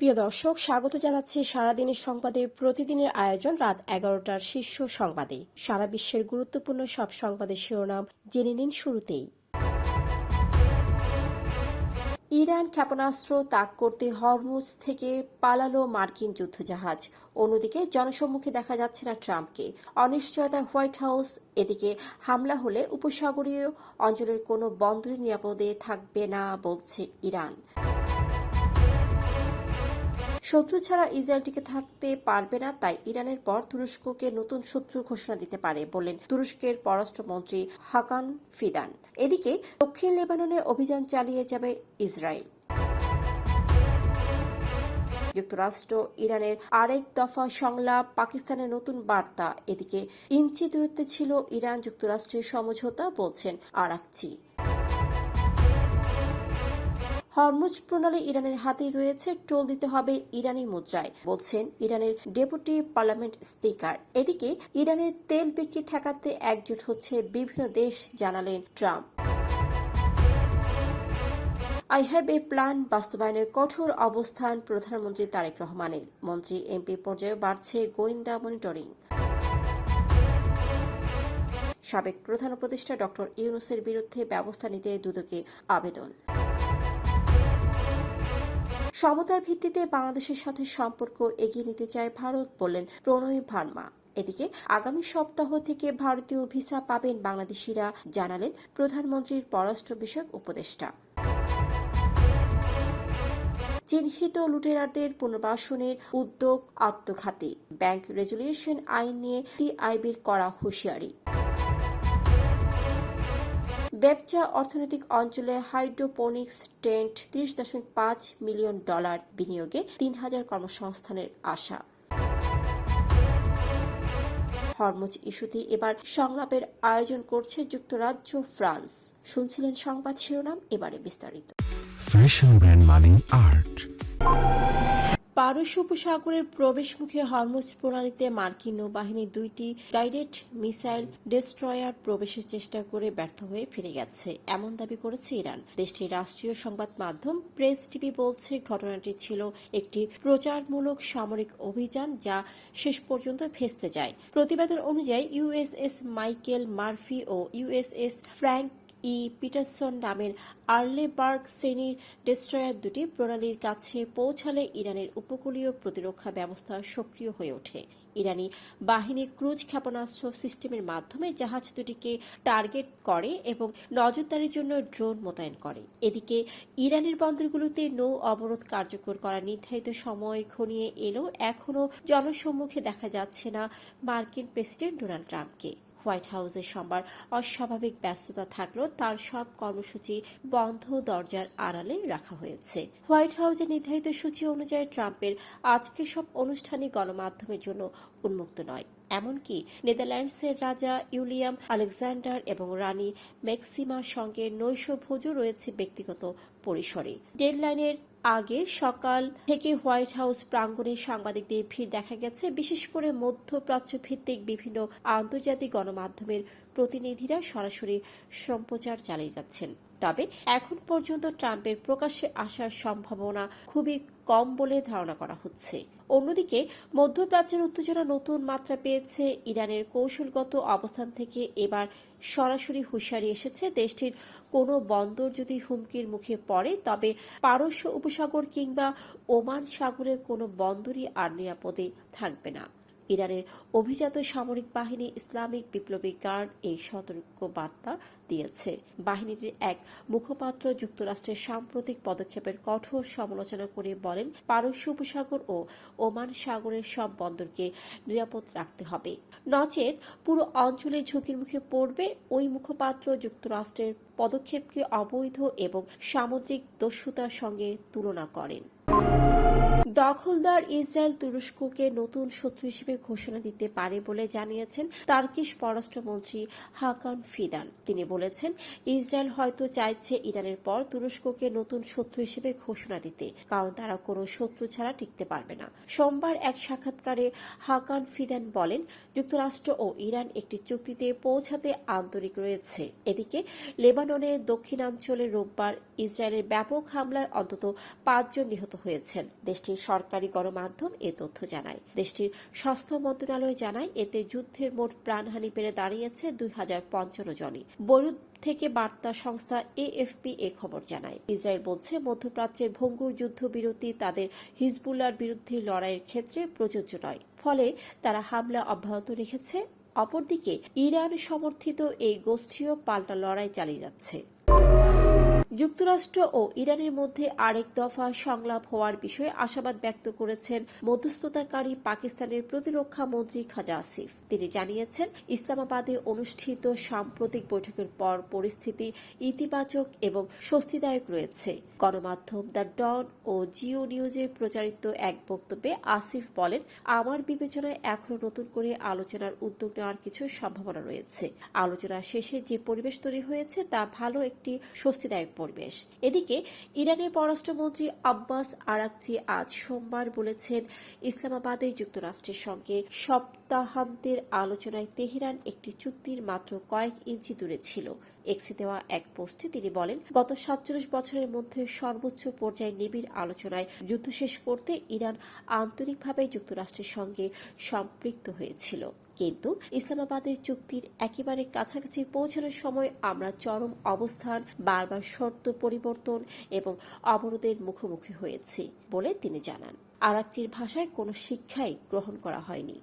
প্রিয় দর্শক, স্বাগত জানাচ্ছি সারাদিনের সংবাদে প্রতিদিনের আয়োজন রাত 11টার শীর্ষ সংবাদে। সারা বিশ্বের গুরুত্বপূর্ণ সব সংবাদের শিরোনাম জেনে নিন শুরুতেই। ইরান ক্ষেপণাস্ত্র তাক করতে হরমুজ থেকে পালালো মার্কিন যুদ্ধজাহাজ। অন্যদিকে জনসম্মুখে দেখা যাচ্ছে না ট্রাম্পকে। অনিশ্চয়তা হোয়াইট হাউস। এদিকে হামলা হলে উপসাগরীয় অঞ্চলের কোনো বন্দর নিরাপদে থাকবে না বলছে ইরান। শত্রু ছাড়া ইসরায়েল টিকে থাকতে পারবে না, তাই ইরানের পর তুরস্ককে নতুন শত্রু ঘোষণা দিতে পারে বললেন তুরস্কের পররাষ্ট্রমন্ত্রী হাকান ফিদান। এদিকে দক্ষিণ লেবাননে অভিযান চালিয়ে যাবে ইসরায়েল। যুক্তরাষ্ট্র ইরানের আরেক দফা সংলাপ, পাকিস্তানের নতুন বার্তা। এদিকে ইঞ্চি দূরত্বে ছিল ইরান যুক্তরাষ্ট্রের সমঝোতা, বলছেন আরাকচি। হরমুজ প্রণালী ইরানের হাতেই রয়েছে, টোল দিতে হবে ইরানি মুদ্রায়, বলছেন ইরানের ডেপুটি পার্লামেন্ট স্পিকার। এদিকে ইরানের তেল বিক্রি ঠেকাতে একজোট হচ্ছে বিভিন্ন দেশ, জানালেন Trump. I have a plan বাস্তবায়নে কঠোর অবস্থান প্রধানমন্ত্রী তারেক রহমানের। মন্ত্রী এমপি পর্যায়ে বাড়ছে গোয়েন্দা মনিটরিং। সাবেক প্রধান উপদেষ্টা ডক্টর ইউনূসের বিরুদ্ধে ব্যবস্থা নিতে দুদকে আবেদন। সমতার ভিত্তিতে বাংলাদেশের সাথে সম্পর্ক এগিয়ে নিতে চায় ভারত, বললেন প্রণয় ভার্মা। এদিকে আগামী সপ্তাহ থেকে ভারতীয় ভিসা পাবেন বাংলাদেশিরা, জানালেন প্রধানমন্ত্রীর পররাষ্ট্র বিষয়ক উপদেষ্টা। চিহ্নিত লুটেরাদের পুনর্বাসনের উদ্যোগ আত্মঘাতী, ব্যাংক রেজুলিউশন আইন নিয়ে টিআইবির করা হুঁশিয়ারি। বেপচা অর্থনৈতিক অঞ্চলে হাইড্রোপনিক্স টেন্ট, $30.5 মিলিয়ন বিনিয়োগে 3,000 কর্মসংস্থানের আশা। হরমুজ ইস্যুতে এবার সংলাপের আয়োজন করছে যুক্তরাজ্য, ফ্রান্স। শুনছিলেন সংবাদ শিরোনাম, এবারে বিস্তারিত। ফ্যাশন ব্র্যান্ড মানে আর্ট। পারস্য উপসাগরের প্রবেশমুখে হরমুজ প্রণালীতে মার্কিন নৌবাহিনীর 2টি গাইডেড মিসাইল ডেস্ট্রয়ার প্রবেশের চেষ্টা করে ব্যর্থ হয়ে ফিরে গেছে, এমন দাবি করেছে ইরান। দেশটির রাষ্ট্রীয় সংবাদ মাধ্যম প্রেস টিভি বলছে, ঘটনাটি ছিল একটি প্রচারমূলক সামরিক অভিযান যা শেষ পর্যন্ত ভেস্তে যায়। প্রতিবেদন অনুযায়ী ইউএসএস মাইকেল মার্ফি ও ইউএসএস ফ্র্যাঙ্ক পিটারসন নামের আর্লেবার্গ শ্রেণীর ডেস্ট্রয়ার দুটি প্রণালীর কাছে পৌঁছালে ইরানের উপকূলীয় প্রতিরক্ষা ব্যবস্থা সক্রিয় হয়ে ওঠে। ইরানি বাহিনী ক্রুজ ক্ষেপণাস্ত্র সিস্টেমের মাধ্যমে জাহাজ দুটিকে টার্গেট করে এবং নজরদারির জন্য ড্রোন মোতায়েন করে। এদিকে ইরানের বন্দরগুলোতে নৌ অবরোধ কার্যকর করার নির্ধারিত সময় ঘনিয়ে এলেও এখনও জনসম্মুখে দেখা যাচ্ছে না মার্কিন প্রেসিডেন্ট ডোনাল্ড ট্রাম্পকে। হোয়াইট হাউসে সোমবার অস্বাভাবিক ব্যস্ততা থাকলেও তার সব কর্মসূচি বন্ধ দরজার আড়ালে রাখা হয়েছে। হোয়াইট হাউসের নির্ধারিত সূচি অনুযায়ী ট্রাম্পের আজকের সব অনুষ্ঠানই গণমাধ্যমের জন্য উন্মুক্ত নয়। এমনকি নেদারল্যান্ডসের রাজা উইলিয়াম আলেকজান্ডার এবং রানী ম্যাক্সিমার সঙ্গে নৈশভোজও রয়েছে ব্যক্তিগত পরিসরে। ডেডলাইনের আগে সকাল থেকে হোয়াইট হাউস প্রাঙ্গণে সাংবাদিকদের ভিড় দেখা গেছে, বিশেষ করে মধ্যপ্রাচ্য ভিত্তিক বিভিন্ন আন্তর্জাতিক গণমাধ্যমের প্রতিনিধিরা সরাসরি সম্প্রচার চালিয়ে যাচ্ছেন। তবে এখন পর্যন্ত ট্রাম্পের প্রকাশ্যে আসার সম্ভাবনা খুবই কম বলে ধারণা করা হচ্ছে। অন্যদিকে মধ্যপ্রাচ্যের উত্তেজনা নতুন মাত্রা পেয়েছে। ইরানের কৌশলগত অবস্থান থেকে এবার সরাসরি হুঁশিয়ারি এসেছে, দেশটির কোনো বন্দর যদি হুমকির মুখে পড়ে তবে পারস্য উপসাগর কিংবা ওমান সাগরের কোনো বন্দরই আর নিরাপদে থাকবে না। ইরানের অভিজাত সামরিক বাহিনী ইসলামিক বিপ্লবী গার্ড এই সতর্ক বার্তা দিয়েছে। বাহিনীটির এক মুখপাত্র যুক্তরাষ্ট্রের সাম্প্রতিক পদক্ষেপের কঠোর সমালোচনা করে বলেন, পারস্য উপসাগর ও ওমান সাগরের সব বন্দরকে নিরাপদ রাখতে হবে, নচেত পুরো অঞ্চলে ঝুঁকির মুখে পড়বে। ওই মুখপাত্র যুক্তরাষ্ট্রের পদক্ষেপকে অবৈধ এবং সামুদ্রিক দস্যুতার সঙ্গে তুলনা করেন। দখলদার ইসরায়েল তুরস্ককে নতুন শত্রু হিসেবে ঘোষণা দিতে পারে বলে জানিয়েছেন টার্কিশ পররাষ্ট্রমন্ত্রী হাকান ফিদান। তিনি বলেছেন, ইসরায়েল হয়তো চাইছে ইরানের পর তুরস্ককে নতুন শত্রু হিসেবে ঘোষণা দিতে, কারণ তারা কোনো শত্রু ছাড়া টিকতে পারবে না। সোমবার এক সাক্ষাৎকারে হাকান ফিদান বলেন, যুক্তরাষ্ট্র ও ইরান একটি চুক্তিতে পৌঁছাতে আন্তরিক রয়েছে। এদিকে লেবাননের দক্ষিণাঞ্চলে রোববার ইসরায়েলের ব্যাপক হামলায় অন্তত 5 জন নিহত হয়েছেন। দেশটির সরকারি গণমাধ্যম এ তথ্য জানায়। দেশটির স্বাস্থ্য মন্ত্রণালয় জানায়, এতে যুদ্ধের মোট প্রাণহানি বেড়ে দাঁড়িয়েছে 2055 জনই। বৈরুত থেকে বার্তা সংস্থা AFP এ খবর জানায়। ইসরায়েল বলছে, মধ্যপ্রাচ্যের ভঙ্গুর যুদ্ধবিরতি তাদের হিজবুল্লাহর বিরুদ্ধে লড়াইয়ের ক্ষেত্রে প্রযোজ্য নয়, ফলে তারা হামলা অব্যাহত রেখেছে। অপরদিকে ইরান সমর্থিত এই গোষ্ঠীও পাল্টা লড়াই চালিয়ে যাচ্ছে। যুক্তরাষ্ট্র ও ইরানের মধ্যে আরেক দফা সংলাপ হওয়ার বিষয়ে আশাবাদ ব্যক্ত করেছেন মধ্যস্থতাকারী পাকিস্তানের প্রতিরক্ষা মন্ত্রী খাজা আসিফ। তিনি জানিয়েছেন, ইসলামাবাদে অনুষ্ঠিত সাম্প্রতিক বৈঠকের পর পরিস্থিতি ইতিবাচক এবং স্বস্তিদায়ক রয়েছে। গণমাধ্যম দ্য ডন ও জিও নিউজে প্রচারিত এক বক্তব্যে আসিফ বলেন, আমার বিবেচনায় এখনও নতুন করে আলোচনার উদ্যোগ নেওয়ার কিছু সম্ভাবনা রয়েছে। আলোচনা শেষে যে পরিবেশ তৈরি হয়েছে তা ভালো একটি স্বস্তিদায়ক পরিবেশ। এদিকে ইরানের পররাষ্ট্রমন্ত্রী আব্বাস আরাকচি আজ সোমবার বলেছেন, ইসলামাবাদে যুক্তরাষ্ট্রের সঙ্গে সপ্তাহান্তের আলোচনায় তেহরান একটি চুক্তির মাত্র কয়েক ইঞ্চি দূরে ছিল। এক্সে দেওয়া এক পোস্টে তিনি বলেন, গত 47 বছরের মধ্যে সর্বোচ্চ পর্যায়ে নিবিড় আলোচনায় যুদ্ধ শেষ করতে ইরান আন্তরিকভাবে যুক্তরাষ্ট্রের সঙ্গে সম্পৃক্ত হয়েছিল, কিন্তু ইসলামাবাদের চুক্তির একেবারে কাছাকাছি পৌঁছানোর সময় আমরা চরম অবস্থান, বারবার শর্ত পরিবর্তন এবং অবরোধের মুখোমুখি হয়েছি বলে তিনি জানান। আরাকচির ভাষায় কোনো শিক্ষাই গ্রহণ করা হয়নি।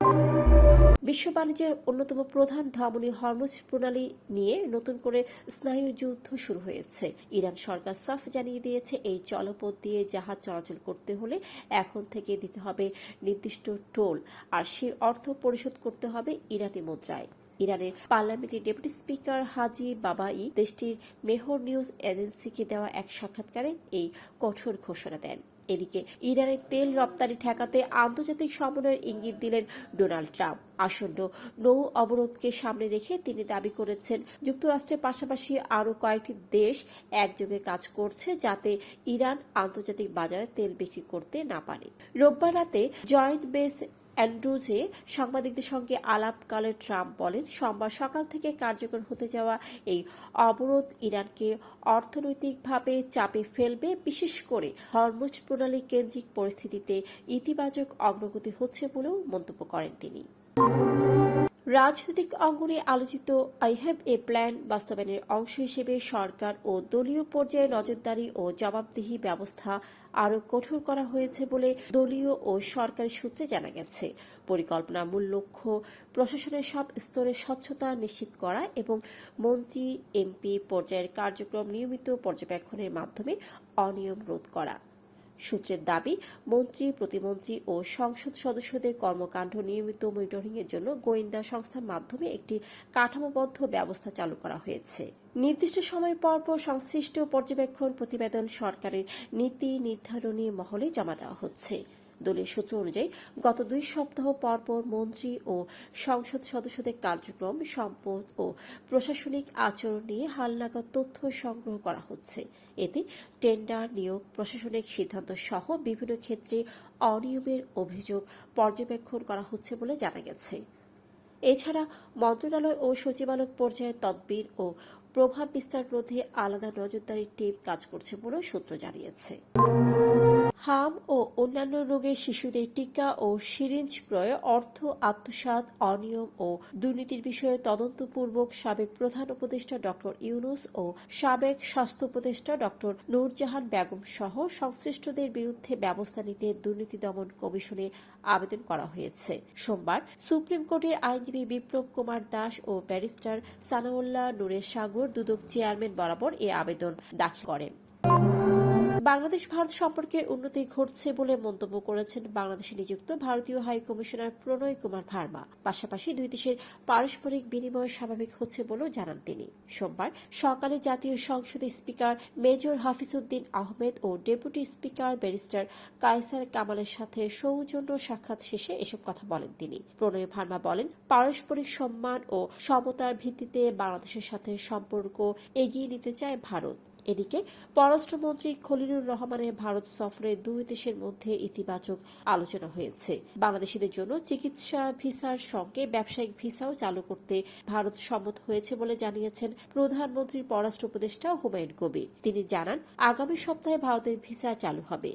বিশ্ব বাণিজ্যের অন্যতম প্রধান ধমনী হরমুজ প্রণালী নিয়ে নতুন করে স্নায়ু যুদ্ধ শুরু হয়েছে। ইরান সরকার সাফ জানিয়ে দিয়েছে, এই জলপথ দিয়ে জাহাজ চলাচল করতে হলে এখন থেকে দিতে হবে নির্দিষ্ট টোল, আর সেই অর্থ পরিশোধ করতে হবে ইরানি মুদ্রায়। ইরানের পার্লামেন্টের ডেপুটি স্পিকার হাজি বাবাই দেশটির মেহর নিউজ এজেন্সিকে দেওয়া এক সাক্ষাৎকারে এই কঠোর ঘোষণা দেন। এদিকে ইরানের তেল রপ্তানি ঠেকাতে আন্তর্জাতিক সমন্বয়ের ইঙ্গিত দিলেন ডোনাল্ড ট্রাম্প। আসন্ন নৌ অবরোধকে সামনে রেখে তিনি দাবি করেছেন, যুক্তরাষ্ট্রের পাশাপাশি আরও কয়েকটি দেশ একযোগে কাজ করছে যাতে ইরান আন্তর্জাতিক বাজারে তেল বিক্রি করতে না পারে। রোববার রাতে জয়েন্ট বেস অ্যান্ড্রুজে সাংবাদিকদের সঙ্গে আলাপকালে ট্রাম্প বলেন, সোমবার সকাল থেকে কার্যকর হতে যাওয়া এই অবরোধ ইরানকে অর্থনৈতিকভাবে চাপে ফেলবে, বিশেষ করে হরমুজ প্রণালী কেন্দ্রিক পরিস্থিতিতে ইতিবাচক অগ্রগতি হচ্ছে বলেও মন্তব্য করেন তিনি। রাজনৈতিক অঙ্গনে আলোচিত আই হ্যাভ এ প্ল্যান বাস্তবায়নের অংশ হিসেবে সরকার ও দলীয় পর্যায়ে নজরদারি ও জবাবদিহি ব্যবস্থা আরও কঠোর করা হয়েছে বলে দলীয় ও সরকারি সূত্রে জানা গেছে। পরিকল্পনার মূল লক্ষ্য প্রশাসনের সব স্তরে স্বচ্ছতা নিশ্চিত করা এবং মন্ত্রী এমপি পর্যায়ের কার্যক্রম নিয়মিত পর্যবেক্ষণের মাধ্যমে অনিয়ম রোধ করা। সূত্রের দাবি, মন্ত্রী, প্রতিমন্ত্রী ও সংসদ সদস্যদের কর্মকাণ্ড নিয়মিত মনিটরিংয়ের জন্য গোয়েন্দা সংস্থার মাধ্যমে একটি কাঠামোবদ্ধ ব্যবস্থা চালু করা হয়েছে। নির্দিষ্ট সময় পর পর সংশ্লিষ্ট পর্যবেক্ষণ প্রতিবেদন সরকারের নীতি নির্ধারণী মহলে জমা দেওয়া হচ্ছে। দলীয় সূত্র অনুযায়ী গত 2 সপ্তাহ পরপর মন্ত্রী ও সংসদ সদস্যদের কার্যক্রম, সম্পদ ও প্রশাসনিক আচরণ নিয়ে হালনাগাদ তথ্য সংগ্রহ করা হচ্ছে। এতে টেন্ডার, নিয়োগ, প্রশাসনিক সিদ্ধান্ত সহ বিভিন্ন ক্ষেত্রে অনিয়মের অভিযোগ পর্যবেক্ষণ করা হচ্ছে বলে জানা গেছে। এছাড়া মন্ত্রণালয় ও সচিবালয় পর্যায়ে তদবির ও প্রভাব বিস্তার রোধে আলাদা নজরদারি টিম কাজ করছে বলেও সূত্র জানিয়েছে। হাম ও অন্যান্য রোগের শিশুদের টিকা ও সিরিঞ্জ ক্রয়ে অর্থ আত্মসাৎ, অনিয়ম ও দুর্নীতির বিষয়ে তদন্তপূর্বক সাবেক প্রধান উপদেষ্টা ড ইউনূস ও সাবেক স্বাস্থ্য উপদেষ্টা ড নূরজাহান বেগম সহ সংশ্লিষ্টদের বিরুদ্ধে ব্যবস্থা নিতে দুর্নীতি দমন কমিশনে আবেদন করা হয়েছে। সোমবার সুপ্রিম কোর্টের আইনজীবী বিপ্লব কুমার দাস ও ব্যারিস্টার সানাউল্লাহ নূরের সাগর দুদক চেয়ারম্যান বরাবর এ আবেদন দাখিল করেন। বাংলাদেশ ভারত সম্পর্কে উন্নতি ঘটছে বলে মন্তব্য করেছেন বাংলাদেশে নিযুক্ত ভারতীয় হাই কমিশনার প্রণয় কুমার ভার্মা। পাশাপাশি দুই দেশের পারস্পরিক বিনিময় স্বাভাবিক হচ্ছে বলেও জানান তিনি। সোমবার সকালে জাতীয় সংসদের স্পিকার মেজর হাফিজউদ্দিন আহমেদ ও ডেপুটি স্পিকার ব্যারিস্টার কায়সার কামালের সাথে সৌজন্য সাক্ষাৎ শেষে এসব কথা বলেন তিনি। প্রণয় ভার্মা বলেন, পারস্পরিক সম্মান ও সমতার ভিত্তিতে বাংলাদেশের সাথে সম্পর্ক এগিয়ে নিতে চায় ভারত। এদিকে পররাষ্ট্রমন্ত্রী খলিলুর রহমানের ভারত সফরে দুই দেশের মধ্যে ইতিবাচক আলোচনা হয়েছে। বাংলাদেশিদের জন্য চিকিৎসা ভিসার সঙ্গে ব্যবসায়িক ভিসাও চালু করতে ভারত সম্মত হয়েছে বলে জানিয়েছেন প্রধানমন্ত্রীর পররাষ্ট্র উপদেষ্টা হুমায়ুন কবির। তিনি জানান, আগামী সপ্তাহে ভারতের ভিসা চালু হবে।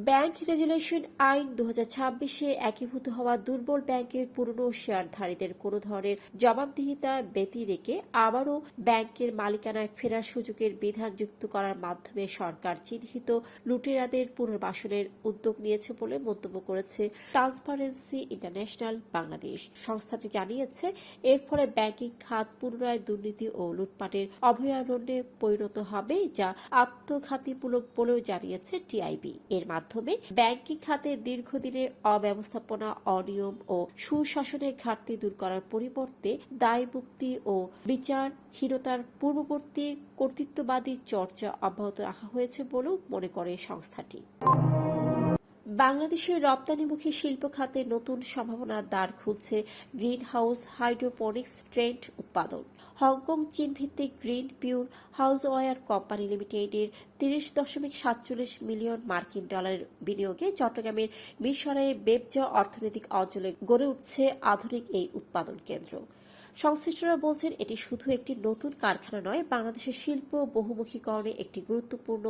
ব্যাংক রেগুলেশন আইন 2026-এ একীভূত হওয়া দুর্বল ব্যাংকের পুরনো শেয়ারধারীদের কোনো ধরনের জবাবদিহিতা ব্যতি রেখে আবারও ব্যাংকের মালিকানায় ফেরার সুযোগের বিধান যুক্ত করার মাধ্যমে সরকার চিহ্নিত লুটেরাদের পুনর্বাসনের উদ্যোগ নিয়েছে বলে মন্তব্য করেছে ট্রান্সপারেন্সি ইন্টারন্যাশনাল বাংলাদেশ। সংস্থাটি জানিয়েছে, এর ফলে ব্যাংকিং খাত পুনরায় দুর্নীতি ও লুটপাটের অভয়ারণ্যে পরিণত হবে, যা আত্মঘাতীমূলক বলেও জানিয়েছে টিআইবি। এর মাধ্যমে ব্যাংকিং খাতে দীর্ঘদিনের অব্যবস্থাপনা, অনিয়ম ও সুশাসনের ঘাটতি দূর করার পরিবর্তে দায়মুক্তি ও বিচারহীনতার পূর্ববর্তী কর্তৃত্ববাদী চর্চা অব্যাহত রাখা হয়েছে বলেও মনে করে সংস্থাটি। বাংলাদেশের রপ্তানিমুখী শিল্প খাতে নতুন সম্ভাবনার দ্বার খুলছে গ্রিন হাউস হাইড্রোপনিক্স ট্রেন্ড উৎপাদন। হংকং চীন ভিত্তিক গ্রিন পিউর হাউসওয়্যার কোম্পানি লিমিটেডের 30.47 মিলিয়ন মার্কিন ডলারের বিনিয়োগে চট্টগ্রামের মিরসরাইয়ে বেবজা অর্থনৈতিক অঞ্চলে গড়ে উঠছে আধুনিক এই উৎপাদন কেন্দ্র। সংশ্লিষ্টরা বলছেন, এটি শুধু একটি নতুন কারখানা নয়, বাংলাদেশের শিল্প বহুমুখীকরণে একটি গুরুত্বপূর্ণ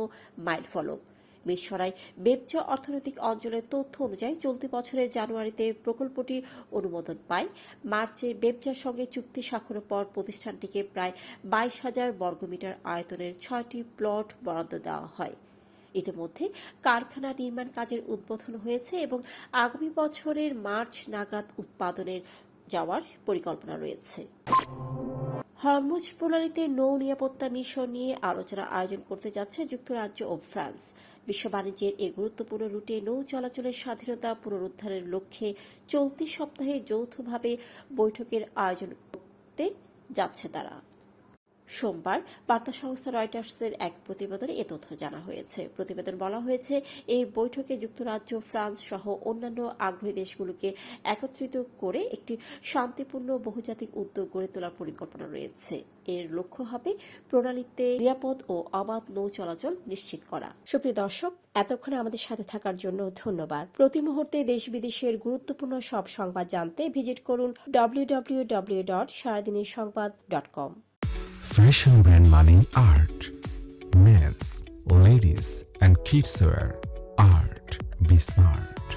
মাইলফলক। মিরসরাই বেবজা অর্থনৈতিক অঞ্চলের তথ্য অনুযায়ী চলতি বছরের জানুয়ারিতে প্রকল্পটি অনুমোদন পায়। মার্চে বেবজার সঙ্গে চুক্তি স্বাক্ষরের পর প্রতিষ্ঠানটিকে প্রায় 22,000 বর্গমিটার আয়তনের 6টি প্লট বরাদ্দ দেওয়া হয়। ইতিমধ্যে কারখানা নির্মাণ কাজের উদ্বোধন হয়েছে এবং আগামী বছরের মার্চ নাগাদ উৎপাদনের যাওয়ার পরিকল্পনা রয়েছে। হরমুজ প্রণালীতে নৌ নিরাপত্তা মিশন নিয়ে আলোচনা আয়োজন করতে যাচ্ছে যুক্তরাজ্য ও ফ্রান্স। বিশ্ব বাণিজ্যের এই গুরুত্বপূর্ণ রুটে নৌ চলাচলের স্বাধীনতা পুনরুদ্ধারের লক্ষ্যে চলতি সপ্তাহে যৌথভাবে বৈঠকের আয়োজন করতে যাচ্ছে তারা। সোমবার বার্তা সংস্থা রয়টার্সের এক প্রতিবেদনে এ তথ্য জানা হয়েছে। প্রতিবেদন বলা হয়েছে, এই বৈঠকে যুক্তরাজ্য, ফ্রান্স সহ অন্যান্য আগ্রহী দেশগুলোকে একত্রিত করে একটি শান্তিপূর্ণ বহুজাতিক উদ্যোগ গড়ে তোলার পরিকল্পনা রয়েছে। এর লক্ষ্য হবে প্রণালীতে নিরাপদ ও অবাধ নৌ চলাচল নিশ্চিত করা। সুপ্রিয় দর্শক, এতক্ষণ আমাদের সাথে থাকার জন্য ধন্যবাদ। প্রতি মুহূর্তে দেশ বিদেশের গুরুত্বপূর্ণ সব সংবাদ জানতে ভিজিট করুন www.saradinersongбад.com। Fashion brand money art. Men's, ladies, and kids wear art. Be smart.